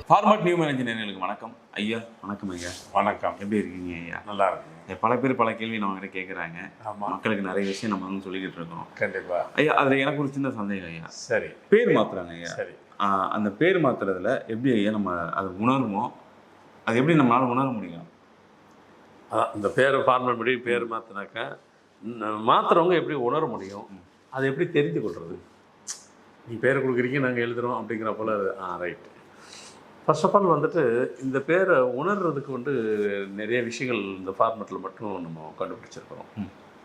Format Neumann இன்ஜினியர்களுக்கு வணக்கம் ஐயா. வணக்கம் ஐயா. வணக்கம். எப்படி இருக்கீங்க ஐயா? நல்லா இருக்கு. பல பேர் பல கேள்வி நம்மகிட்ட கேட்குறாங்க. ஆமாம், மக்களுக்கு நிறைய விஷயம் நம்ம வந்து சொல்லிக்கிட்டு இருக்கோம். கண்டிப்பா. ஐயா, அதில் எனக்கு ஒரு சின்ன சந்தேகம் ஐயா. சரி, பேர் மாத்துறாங்க ஐயா. சரி. அந்த பேர் மாத்துறதுல எப்படி ஐயா நம்ம அதை உணருமோ, அது எப்படி நம்மளால உணர முடியும்? அதான் இந்த பேரை ஃபார்மல் படி பேர் மாற்றினாக்கா மாற்றுறவங்க எப்படி உணர முடியும், அதை எப்படி தெரிந்து கொள்வது? நீ பேரை கொடுக்குறீங்க, நாங்கள் எழுதுகிறோம் அப்படிங்கிற போல. ரைட். ஃபர்ஸ்ட் ஆஃப் ஆல் வந்துட்டு இந்த பேரை உணர்றதுக்கு நிறைய விஷயங்கள் இந்த ஃபார்மெட்டில் மட்டும் நம்ம கண்டுபிடிச்சிருக்கிறோம்.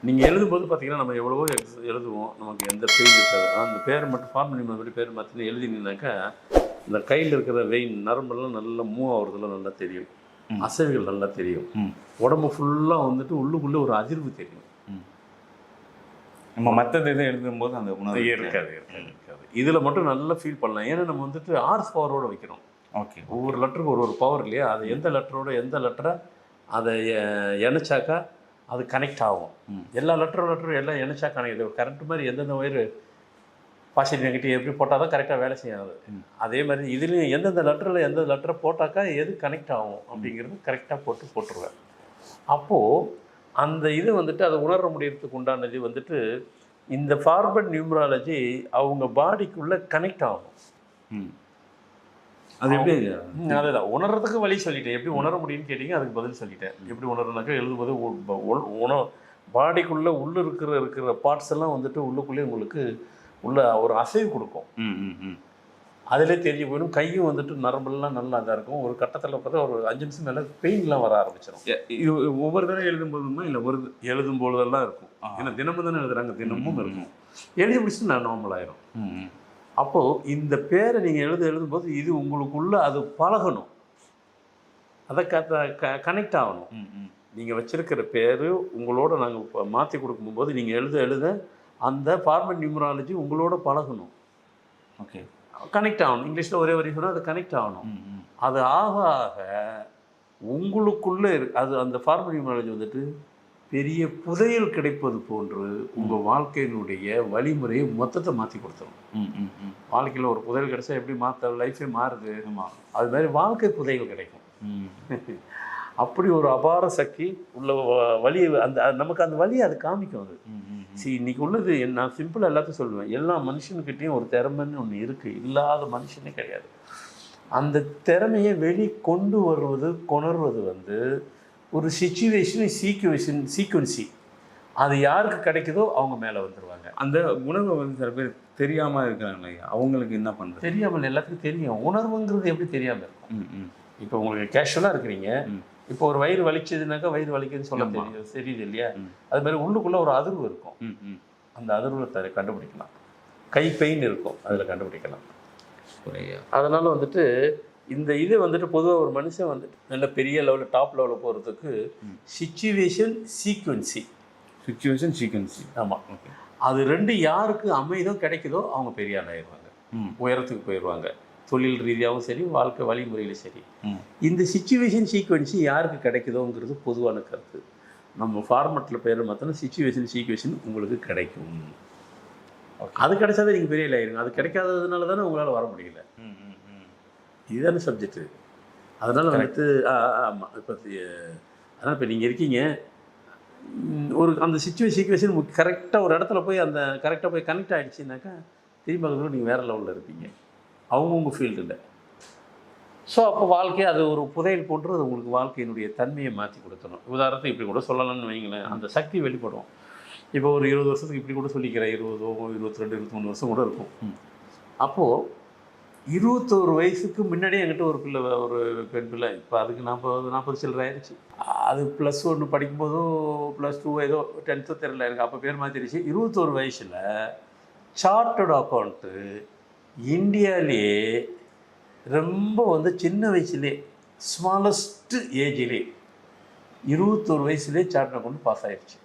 நீங்கள் எழுதும்போது பார்த்தீங்கன்னா நம்ம எவ்வளவோ எழுதுவோம், நமக்கு எந்த பெயின் இருக்காது. அந்த பேரை மட்டும் ஃபார்மல் படி பேர் மாற்றினு எழுதினீங்கன்னாக்கா இந்த கையில் இருக்கிற வெயின் நரம்பெல்லாம் நல்லா மூவ் ஆகுறதுலாம் நல்லா தெரியும், அசைவுகள் நல்லா தெரியும், உடம்பு ஃபுல்லாக உள்ளுக்குள்ளே ஒரு அதிர்வு தெரியும். நம்ம மற்றது எதுவும் எழுதும்போது அந்த உணர்வு இருக்காது. இதில் மட்டும் நல்லா ஃபீல் பண்ணலாம். ஏன்னா நம்ம ஆர்ஸ் பவரோடு வைக்கிறோம். ஓகே, ஒவ்வொரு லெட்டருக்கு ஒரு பவர் இல்லையா? அது எந்த லெட்டரோட எந்த லெட்டரை அதை இணைச்சாக்கா அது கனெக்ட் ஆகும். எல்லா லெட்டரும் எல்லாம் இணைச்சா கனெக்ட். கரண்ட் மாதிரி எந்தெந்த ஒயர் பாசிட்டிவ் நெகட்டிவ் எப்படி போட்டால் தான் கரெக்டாக வேலை செய்யாது. அதே மாதிரி இதுலேயும் எந்தெந்த லெட்டரில் எந்த லெட்டரை போட்டாக்கா எது கனெக்ட் ஆகும் அப்படிங்கிறது கரெக்டாக போட்டுருவேன். அப்போது அந்த இது அதை உணர முடியறதுக்கு உண்டானது இந்த ஃபார்வர்ட் நியூமராலஜி அவங்க பாடிக்குள்ளே கனெக்ட் ஆகும். அது எப்படி? அதுதான் உணர்றதுக்கு வழி சொல்லிட்டேன். எப்படி உணர முடியும்னு கேட்டீங்க, அதுக்கு பதில் சொல்லிட்டேன். எப்படி உணர்றதுனாக்கா எழுதும்போது பாடிக்குள்ளே இருக்கிற பார்ட்ஸ் எல்லாம் உள்ளுக்குள்ளே உங்களுக்கு உள்ள ஒரு அசைவு கொடுக்கும். அதிலே தெரிஞ்சு போயிடும். கையும் நரம்பெல்லாம் நல்லா இதாக இருக்கும். ஒரு கட்டத்தில் பார்த்தா ஒரு 5 நிமிஷம் மேலே பெயின்லாம் வர ஆரம்பிச்சிடும். இது ஒவ்வொரு தடவை எழுதும்போதுமா இல்லை எழுதும்போதெல்லாம் இருக்கும். ஏன்னா தினமும் தானே எழுதுறாங்க, தினமும் இருக்கும். எழுதி முடிச்சுட்டு நான் நார்மல் ஆயிரும். அப்போது இந்த பேரை நீங்கள் எழுதும்போது இது உங்களுக்குள்ள அது பழகணும், அதை கனெக்ட் ஆகணும். நீங்கள் வச்சிருக்கிற பேர் உங்களோட நாங்கள் இப்போ மாற்றி கொடுக்கும்போது நீங்கள் எழுத அந்த ஃபார்மல் நியூமராலஜி உங்களோட பழகணும். ஓகே, கனெக்ட் ஆகணும். இங்கிலீஷில் ஒரே வரி சொன்னால் அது கனெக்ட் ஆகணும். அது ஆக ஆக உங்களுக்குள்ளே அது அந்த ஃபார்மல் நியூமராலஜி பெரிய புதையல் கிடைப்பது போன்று உங்கள் வாழ்க்கையினுடைய வழிமுறையை மொத்தத்தை மாற்றி கொடுத்துரும். வாழ்க்கையில் ஒரு புதையல் கிடைச்சா எப்படி லைஃபே மாறுது, அது மாதிரி வாழ்க்கை புதையல் கிடைக்கும். அப்படி ஒரு அபார சக்தி உள்ள வழி நமக்கு அந்த வழியை அது காமிக்கும். அது இன்னைக்கு உள்ளது நான் சிம்பிளாக எல்லாத்தையும் சொல்லுவேன். எல்லா மனுஷனுக்கிட்டையும் ஒரு திறமைன்னு ஒன்று இருக்குது, இல்லாத மனுஷனே கிடையாது. அந்த திறமையை கொண்டு கொணர்வது ஒரு சிச்சுவேஷன் சீக்வன்சி அது யாருக்கு கிடைக்குதோ அவங்க மேலே வந்துடுவாங்க. அந்த உணர்வை சில பேர் தெரியாமல் இருக்கிறாங்க இல்லையா, அவங்களுக்கு என்ன பண்ணுறது? தெரியாமல் எல்லாத்துக்கும் தெரியும். உணர்வுங்கிறது எப்படி தெரியாமல் இருக்கும்? இப்போ உங்களுக்கு கேஷுவலாக இருக்கிறீங்க, இப்போ ஒரு வயிறு வலிச்சதுனாக்கா வயிறு வலிக்குதுன்னு சொல்ல தெரியுது இல்லையா? அது மாதிரி உள்ளுக்குள்ளே ஒரு அதிர்வு இருக்கும். அந்த அதிர்வை கண்டுபிடிக்கலாம். கை பெயின் இருக்கும், அதில் கண்டுபிடிக்கலாம். அதனால் இந்த இது பொதுவாக ஒரு மனுஷன் நல்ல பெரிய லெவலில் டாப் லெவலில் போகிறதுக்கு சிச்சுவேஷன் சீக்வன்சி. ஆமாம். ஓகே, அது ரெண்டு யாருக்கு அமைதோ கிடைக்குதோ அவங்க பெரிய ஆள் ஆயிடுவாங்க, உயரத்துக்கு போயிடுவாங்க. தொழில் ரீதியாகவும் சரி, வாழ்க்கை வழிமுறையிலும் சரி. இந்த சிச்சுவேஷன் சீக்வன்சி யாருக்கு கிடைக்குதோங்கிறது பொதுவான கருத்து. நம்ம ஃபார்மெட்டில் பேர் மாற்றினா சிச்சுவேஷன் உங்களுக்கு கிடைக்கும். அது கிடைச்சாதான் நீங்கள் பெரிய ஆயிருங்க. அது கிடைக்காததுனால தானே உங்களால் வர முடியல. இதுதானே சப்ஜெக்டு. அதனால் ஆமாம். இப்போ நீங்கள் இருக்கீங்க அந்த சீக்வேஷன் கரெக்டாக ஒரு இடத்துல போய் கரெக்டாக போய் கனெக்ட் ஆகிடுச்சின்னாக்கா திரும்பி அதுக்குள்ள நீங்கள் வேறு லெவலில் இருப்பீங்க, அவங்கவுங்க ஃபீல்டில். ஸோ அப்போ வாழ்க்கையை அது ஒரு புதையல் போன்று அது உங்களுக்கு வாழ்க்கையினுடைய தன்மையை மாற்றி கொடுத்துடும். உதாரணத்துக்கு இப்படி கூட சொல்லலாம்னு வைங்களேன், அந்த சக்தி வெளிப்படும். இப்போ ஒரு 20 வருஷத்துக்கு இப்படி கூட சொல்லிக்கிறேன், 20, 22, 23 வருஷம் கூட இருக்கும். அப்போது 21 வயசுக்கு முன்னாடியே என்கிட்ட ஒரு பெண் பிள்ளை, இப்போ அதுக்கு 40 சில்லரை ஆயிடுச்சு. அது +1 படிக்கும்போதோ +2 ஏதோ 10th தெரியல எனக்கு, அப்போ பேர் மாற்றிடுச்சு. 21 வயசில் சார்ட்டர்டு அக்கௌண்ட்டு இந்தியாவிலே ரொம்ப சின்ன வயசுலே ஸ்மாலஸ்ட் ஏஜிலே 21 வயசுலேயே சார்ட்டர்ட் அக்கௌண்ட் பாஸ் ஆகிடுச்சு.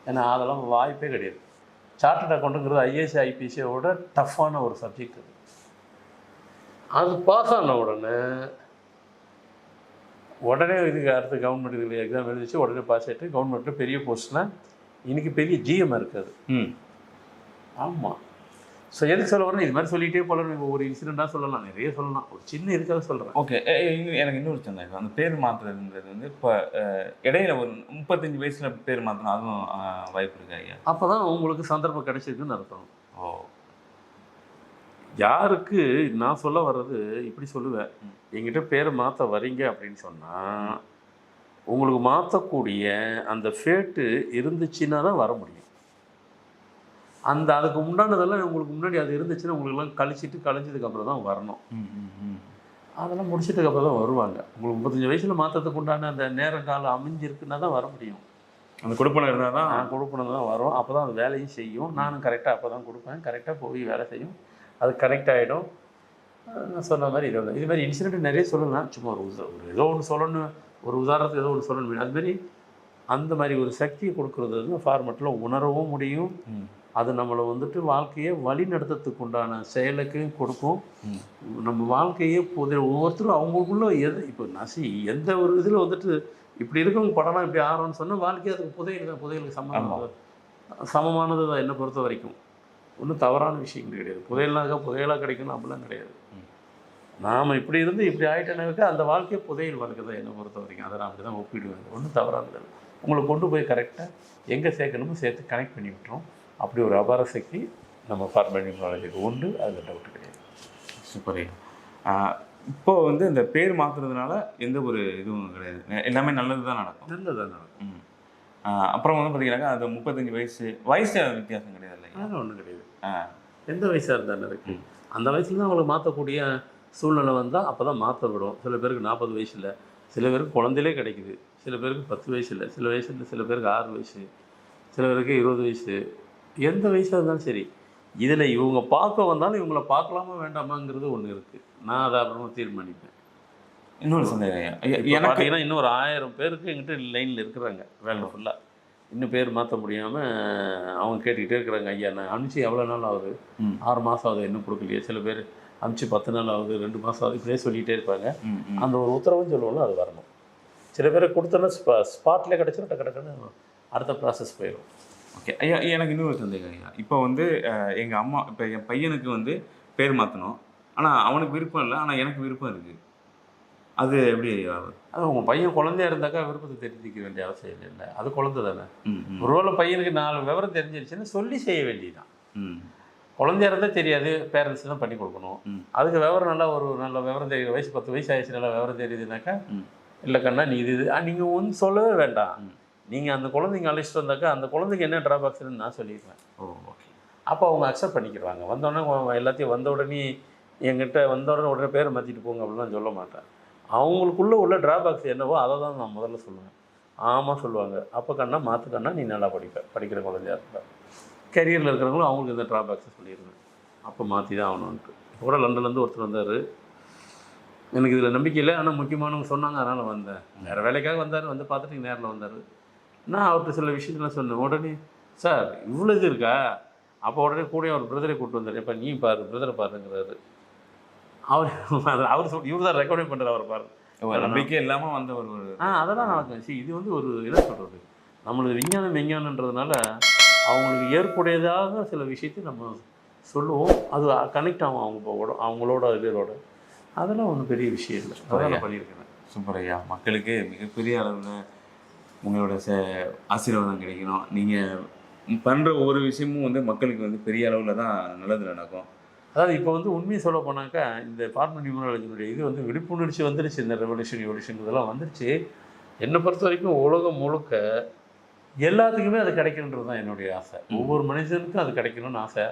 ஏன்னா அதெல்லாம் வாய்ப்பே கிடையாது. சார்ட்டர்ட் அக்கௌண்ட்டுங்கிறது IAS IPSஓட டஃப்பான ஒரு சப்ஜெக்ட். அது பாஸ் ஆன உடனே இதுக்கு அடுத்து கவர்மெண்ட் இதில் எக்ஸாம் எழுதிச்சு, உடனே பாஸ் ஆகிட்டு கவர்மெண்ட்டில் பெரிய போஸ்ட்னால் இன்றைக்கி பெரிய GM இருக்காது. ஆமாம், ஸோ எதுக்கு சொல்ல வரேன், இது மாதிரி சொல்லிகிட்டே போகலாம். ஒரு இன்சிடெண்ட்டாக சொல்லலாம், நிறைய சொல்லலாம். ஒரு சின்ன இதுக்காக சொல்கிறேன். ஓகே. எனக்கு இன்னொரு சந்தேகம். அந்த பேர் மாற்றுறதுன்றது வந்து இப்போ இடையில ஒரு 35 வயசில் பேர் மாற்றினா அதுவும் வாய்ப்பு இருக்கா ஐயா? அப்போ தான் உங்களுக்கு சந்தர்ப்பம் கிடைச்சிருக்குன்னு அர்த்தம். ஓ. யாருக்கு நான் சொல்ல வர்றது இப்படி சொல்லுவேன், என்கிட்ட பேரை மாற்ற வரீங்க அப்படின்னு சொன்னால் உங்களுக்கு மாற்றக்கூடிய அந்த ஃபேட்டு இருந்துச்சுன்னா தான் வர முடியும். அதுக்கு உண்டானதெல்லாம் உங்களுக்கு முன்னாடி அது இருந்துச்சுன்னா உங்களுக்குலாம் கழிஞ்சதுக்கப்புறம் தான் வரணும். அதெல்லாம் முடிச்சிட்டதுக்கப்புறம் தான் வருவாங்க. உங்களுக்கு 35 வயசில் மாற்றத்துக்கு உண்டான அந்த நேரம் காலம் அமைஞ்சிருக்குன்னா தான் வர முடியும். அந்த கொடுப்பனை இருந்தால் தான் கொடுப்பனை தான் வரும். அப்போ தான் அது வேலையும் செய்யும். நானும் கரெக்டாக அப்போ தான் கொடுப்பேன். கரெக்டாக போய் வேலை செய்யும். அது கரெக்ட் ஆகிடும். நான் சொன்ன மாதிரி இது மாதிரி இன்சிடென்ட் நிறைய சொல்லலாம். சும்மா ஒரு ஏதோ ஒன்று சொல்லணும், ஒரு உதாரணத்துக்கு ஏதோ ஒன்று சொல்லணும். அதுமாரி அந்த மாதிரி ஒரு சக்தியை கொடுக்குறது வந்து ஃபார்மெட்டில் உணரவும் முடியும். அது நம்மளை வந்துட்டு வாழ்க்கையை வழி நடத்துறதுக்கு உண்டான செயலுக்கு கொடுக்கும். நம்ம வாழ்க்கையே ஒவ்வொருத்தரும் அவங்களுக்குள்ள இப்போ எந்த ஒரு இதில் வந்துட்டு இப்படி இருக்கவங்க படம்லாம் இப்படி ஆரோன்னு சொன்னால் வாழ்க்கையை அதுக்கு புதையலுக்கு சமமானது தான் என்னை பொறுத்த வரைக்கும். ஒன்றும் தவறான விஷயங்கள் கிடையாது. புதையலாக கிடைக்கணும் அப்படிலாம் கிடையாது. நாம் இப்படி இருந்து இப்படி ஆகிட்டேனாக்கா அந்த வாழ்க்கையை புதையல் வாழ்க்கை தான் என்னை பொறுத்த வரைக்கும். அதை நான் அப்படி தான் ஒப்பிடுவேன். ஒன்றும் தவறானது. உங்களை கொண்டு போய் கரெக்டாக எங்கே சேர்க்கணுமோ சேர்த்து கனெக்ட் பண்ணி விட்டுரும். அப்படி ஒரு அபார சக்தி நம்ம ஃபார்மல் நியூமராலஜிக்கு உண்டு. அதில் டவுட்டு கிடையாது. சூப்பர். இப்போ வந்து இந்த பேர் மாற்றுறதுனால எந்த ஒரு இதுவும் கிடையாது, எல்லாமே நல்லது தான் நடக்கும். நல்லது தான் நடக்கும். அப்புறம் வந்து பார்த்தீங்கன்னாக்கா அது 35 வயசு வித்தியாசம் கிடையாது இல்லை? அதெல்லாம் ஒன்றும் கிடையாது. எந்த வயசாக இருந்தாலும் இருக்குது. அந்த வயசுல தான் அவங்களுக்கு மாற்றக்கூடிய சூழ்நிலை வந்தால் அப்போ தான் மாற்ற விடும். சில பேருக்கு 40 வயசில், சில பேருக்கு குழந்தையிலே கிடைக்குது, சில பேருக்கு 10 வயசில், சில வயசில் சில பேருக்கு 6 வயசு, சில பேருக்கு 20 வயசு. எந்த வயசாக இருந்தாலும் சரி, இதில் இவங்க பார்க்க வந்தாலும் இவங்களை பார்க்கலாமா வேண்டாமாங்கிறது ஒன்று இருக்குது. நான் அதை அப்புறமா தீர்மானிப்பேன். இன்னொரு சந்தேகம், எனக்கு இன்னும் ஒரு 1000 பேருக்கு எங்கிட்ட லைனில் இருக்கிறாங்க வேலை ஃபுல்லாக. இன்னும் பேர் மாற்ற முடியாமல் அவங்க கேட்டுக்கிட்டே இருக்கிறாங்க. ஐயா நான் அனுப்பிச்சு எவ்வளோ நாள் ஆகுது, 6 மாதம் ஆகுது, இன்னும் கொடுக்கலையே. சில பேர் அனுப்பிச்சு 10 நாள் ஆகுது, 2 மாதம் ஆகுது, இப்படியே சொல்லிகிட்டே இருப்பாங்க. அந்த ஒரு உத்தரவுன்னு சொல்லுவோம்ல, அது வரணும். சில பேரை கொடுத்தோன்னா ஸ்பாட்லேயே கிடச்சிடும், டக்குன்னு அடுத்த ப்ராசஸ் போயிடும். ஓகே ஐயா. எனக்கு இன்னொரு சந்தேகம் ஐயா. இப்போ வந்து எங்கள் அம்மா இப்போ என் பையனுக்கு வந்து பேர் மாற்றணும், ஆனால் அவனுக்கு விருப்பம் இல்லை, ஆனால் எனக்கு விருப்பம் இருக்குது. அது எப்படி ஐயா? அது உங்கள் பையன் குழந்தையா இருந்தாக்கா விருப்பத்தை தெரிஞ்சிக்க வேண்டிய அவசியம் இல்லை. அது குழந்தை தானே. ஒருவேளை பையனுக்கு 4 விவரம் தெரிஞ்சிருச்சுன்னா சொல்லி செய்ய வேண்டியதுதான். குழந்தையா இருந்தால் தெரியாது, பேரண்ட்ஸ் தான் பண்ணி கொடுக்கணும். அதுக்கு விவரம் நல்ல விவரம் தெரியுற வயசு 10 வயசு ஆயிடுச்சு, நல்லா விவரம் தெரியுதுனாக்கா இல்லை கண்ணா நீ இது நீங்கள் ஒன்று சொல்லவே வேண்டாம். நீங்கள் அந்த குழந்தைங்க அழைச்சிட்டு வந்தாக்கா அந்த குழந்தைக்கு என்ன ட்ராபேக்ஸ்ன்னு நான் சொல்லிடுவேன். ஓகே. அப்போ அவங்க அக்செப்ட் பண்ணிக்கிறாங்க. வந்தோடனே எல்லாத்தையும் வந்த உடனே என்கிட்ட உடனே பேரை மாற்றிட்டு போங்க அப்படிலாம் சொல்ல மாட்டேன். அவங்களுக்குள்ளே உள்ள ட்ராபேக்ஸ் என்னவோ அதை தான் நான் முதல்ல சொல்லுவேன். ஆமாம் சொல்லுவாங்க. அப்போ கண்ணா மாற்றுக்கண்ணா நீ நல்லா படிக்கிற குழந்தையா இருப்பேன். கெரியரில் இருக்கிறவங்களும் அவங்களுக்கு இந்த ட்ராபேக்ஸை சொல்லிடுவேன். அப்போ மாற்றி தான் ஆகணுன்ட்டு. இப்போ கூட லண்டன்லேருந்து ஒருத்தர் வந்தார். எனக்கு இதில் நம்பிக்கை இல்லை, ஆனால் முக்கியமானவங்க சொன்னாங்க, அதனால் வந்தேன். வேறு வேலைக்காக வந்தார், வந்து பார்த்துட்டு நேரில் வந்தார். நான் அவர்கிட்ட சில விஷயத்தெல்லாம் சொன்னேன். உடனே சார் இவ்வளோ இது இருக்கா? அப்போ உடனே கூட அவர் பிரதரை கூப்பிட்டு வந்தார். இப்போ நீ பாரு, பிரதரை பாருங்கிறாரு. அவர் இவர் தான் ரெக்கமெண்ட் பண்ணுறாரு. அவர் பாரு, நம்பிக்கை இல்லாமல் வந்த ஒரு அதெல்லாம் நடக்கும். இது வந்து ஒரு என்ன சொல்கிறது, நம்மளுக்கு விஞ்ஞானன்றதுனால அவங்களுக்கு ஏற்புடையதாக சில விஷயத்தை நம்ம சொல்லுவோம். அது கனெக்ட் ஆகும் அவங்களோட இதோட. அதெல்லாம் ஒன்றும் பெரிய விஷயம் இல்லை. அதெல்லாம் பண்ணியிருக்கேன். சூப்பர் ஐயா. மக்களுக்கு மிகப்பெரிய அளவில் உங்களோட ஆசீர்வாதம் கிடைக்கணும். நீங்கள் பண்ணுற ஒவ்வொரு விஷயமும் வந்து மக்களுக்கு வந்து பெரிய அளவில் தான் நல்லது நடக்கும். அதாவது இப்போ வந்து உண்மையை சொல்ல போனாக்கா இந்த ஃபார்மல் நியூமராலஜினுடைய இது வந்து விழிப்புணர்ச்சி வந்துருச்சு. இந்த ரெவல்யூஷன் இதெல்லாம் வந்துருச்சு. என்னை பொறுத்த வரைக்கும் உலகம் முழுக்க எல்லாத்துக்குமே அது கிடைக்கணுன்றது தான் என்னுடைய ஆசை. ஒவ்வொரு மனுஷனுக்கும் அது கிடைக்கணும்னு ஆசை.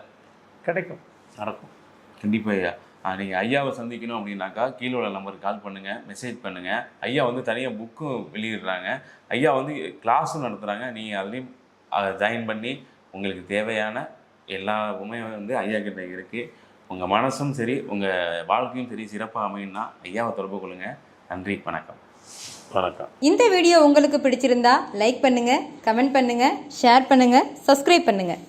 கிடைக்கும், நடக்கும். கண்டிப்பாக ஐயா. நீங்கள் ஐயாவை சந்திக்கணும் அப்படின்னாக்கா கீழே உள்ள நம்பருக்கு கால் பண்ணுங்கள், மெசேஜ் பண்ணுங்கள். ஐயா வந்து தனியாக புக்கும் வெளியிடுறாங்க, ஐயா வந்து கிளாஸும் நடத்துகிறாங்க. நீங்கள் அதுலேயும் ஜாயின் பண்ணி உங்களுக்கு தேவையான எல்லாமே வந்து ஐயா கிட்ட இருக்குது. உங்கள் மனசும் சரி உங்கள் வாழ்க்கையும் சரி சிறப்பாக அமையும்னா ஐயாவை தொடர்பு கொள்ளுங்கள். நன்றி, வணக்கம். வணக்கம். இந்த வீடியோ உங்களுக்கு பிடிச்சிருந்தா லைக் பண்ணுங்கள், கமெண்ட் பண்ணுங்கள், ஷேர் பண்ணுங்கள், சப்ஸ்கிரைப் பண்ணுங்கள்.